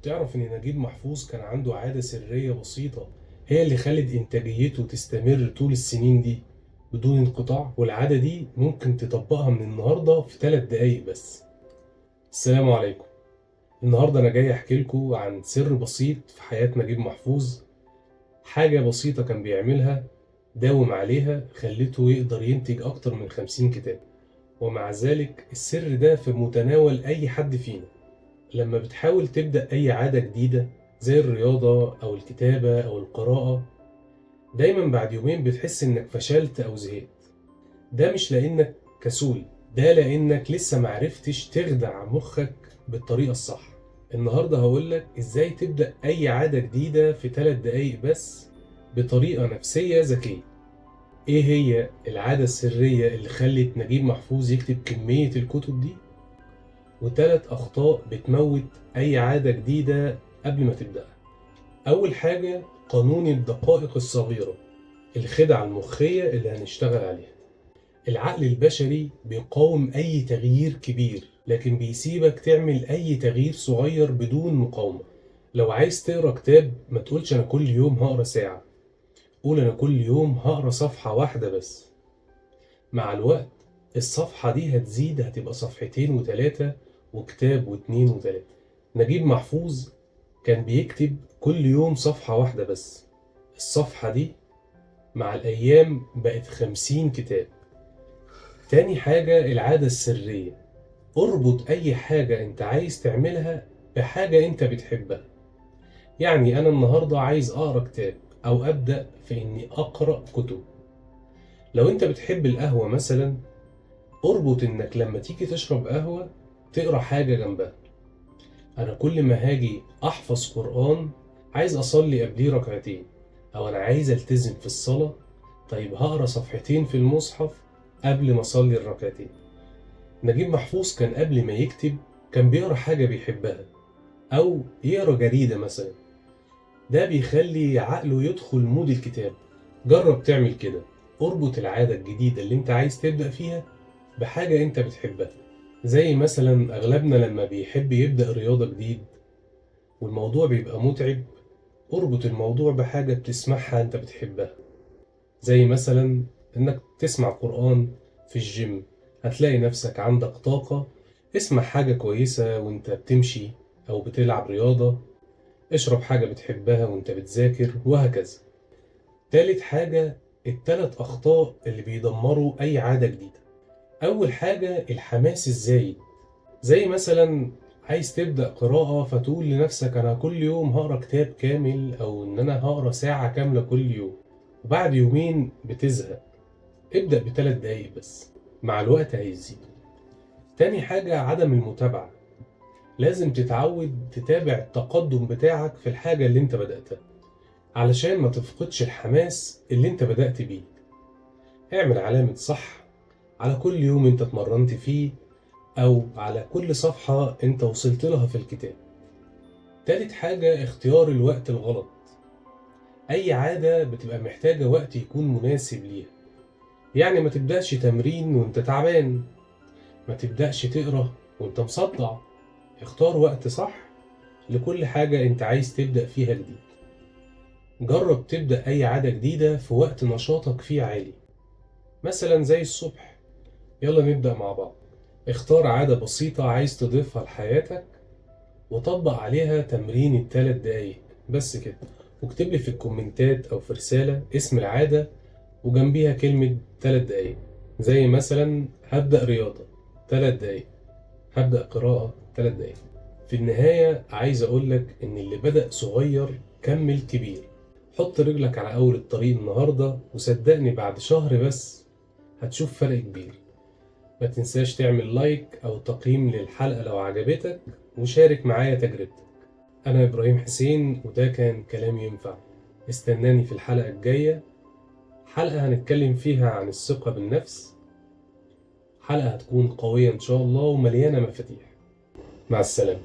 تعرف إن نجيب محفوظ كان عنده عادة سرية بسيطة هي اللي خلت إنتاجيته تستمر طول السنين دي بدون انقطاع، والعادة دي ممكن تطبقها من النهاردة في 3 دقايق بس. السلام عليكم. النهاردة أنا جاي أحكي لكم عن سر بسيط في حياة نجيب محفوظ. حاجة بسيطة كان بيعملها داوم عليها خلته يقدر ينتج أكتر من 50 كتاب، ومع ذلك السر ده في متناول أي حد فينا. لما بتحاول تبدأ أي عادة جديدة زي الرياضة أو الكتابة أو القراءة، دايما بعد يومين بتحس إنك فشلت أو زهقت. ده مش لأنك كسول، ده لأنك لسه معرفتش تخدع مخك بالطريقة الصح. النهاردة هقولك إزاي تبدأ أي عادة جديدة في 3 دقايق بس بطريقة نفسية ذكية. إيه هي العادة السرية اللي خلت نجيب محفوظ يكتب كمية الكتب دي؟ و3 أخطاء بتموت أي عادة جديدة قبل ما تبدأها. أول حاجة، قانون الدقائق الصغيرة، الخدعة المخية اللي هنشتغل عليها. العقل البشري بيقاوم أي تغيير كبير، لكن بيسيبك تعمل أي تغيير صغير بدون مقاومة. لو عايز تقرأ كتاب ما تقولش أنا كل يوم هقرأ ساعة، قول أنا كل يوم هقرأ صفحة واحدة بس. مع الوقت الصفحة دي هتزيد، هتبقى صفحتين و3 وكتاب و2 و3. نجيب محفوظ كان بيكتب كل يوم صفحة واحدة بس، الصفحة دي مع الأيام بقت 50 كتاب. تاني حاجة، العادة السرية، اربط أي حاجة أنت عايز تعملها بحاجة أنت بتحبها. يعني أنا النهاردة عايز أقرأ كتاب أو أبدأ في إني أقرأ كتب. لو أنت بتحب القهوة مثلا، اربط إنك لما تيجي تشرب قهوة تقرأ حاجة جنبها. أنا كل ما هاجي أحفظ قرآن عايز أصلي قبليه ركعتين، أو أنا عايز ألتزم في الصلاة، طيب هقرأ صفحتين في المصحف قبل ما أصلي الركعتين. نجيب محفوظ كان قبل ما يكتب كان بيقرأ حاجة بيحبها أو يقرأ جريدة مثلا، ده بيخلي عقله يدخل مود الكتاب. جرب تعمل كده، اربط العادة الجديدة اللي انت عايز تبدأ فيها بحاجة انت بتحبها. زي مثلا أغلبنا لما بيحب يبدأ رياضة جديد والموضوع بيبقى متعب، اربط الموضوع بحاجة بتسمعها انت بتحبها. زي مثلا انك تسمع قرآن في الجيم، هتلاقي نفسك عندك طاقة. اسمع حاجة كويسة وانت بتمشي او بتلعب رياضة، اشرب حاجة بتحبها وانت بتذاكر، وهكذا. تالت حاجة، ال3 أخطاء اللي بيدمروا أي عادة جديدة. أول حاجة، الحماس الزايد. زي مثلا عايز تبدأ قراءة فتقول لنفسك أنا كل يوم هقرأ كتاب كامل، أو إن أنا هقرأ ساعة كاملة كل يوم، وبعد يومين بتزهق. ابدأ ب3 دقايق بس، مع الوقت هيزيد. تاني حاجة، عدم المتابعة. لازم تتعود تتابع التقدم بتاعك في الحاجة اللي انت بدأتها علشان ما تفقدش الحماس اللي انت بدأت بيه. اعمل علامة صح على كل يوم انت اتمرنت فيه، او على كل صفحة انت وصلت لها في الكتاب. تالت حاجة، اختيار الوقت الغلط. اي عادة بتبقى محتاجة وقت يكون مناسب ليها. يعني ما تبدأش تمرين وانت تعبان، ما تبدأش تقرأ وانت مصدع. اختار وقت صح لكل حاجة انت عايز تبدأ فيها جديد. جرب تبدأ اي عادة جديدة في وقت نشاطك فيه عالي، مثلا زي الصبح. يلا نبدأ مع بعض. اختار عادة بسيطة عايز تضيفها لحياتك وطبق عليها تمرين ال3 دقايق بس كده، واكتب لي في الكومنتات أو في رسالة اسم العادة وجنبيها كلمة 3 دقايق. زي مثلا هبدأ رياضة 3 دقايق، هبدأ قراءة 3 دقايق. في النهاية عايز أقولك إن اللي بدأ صغير كمل كبير. حط رجلك على أول الطريق النهاردة، وصدقني بعد شهر بس هتشوف فرق كبير. ما تنساش تعمل لايك أو تقييم للحلقة لو عجبتك، وشارك معايا تجربتك. أنا إبراهيم حسين، وده كان كلام ينفع. استناني في الحلقة الجاية، حلقة هنتكلم فيها عن الثقة بالنفس. حلقة هتكون قوية إن شاء الله ومليانة مفاتيح. مع السلامة.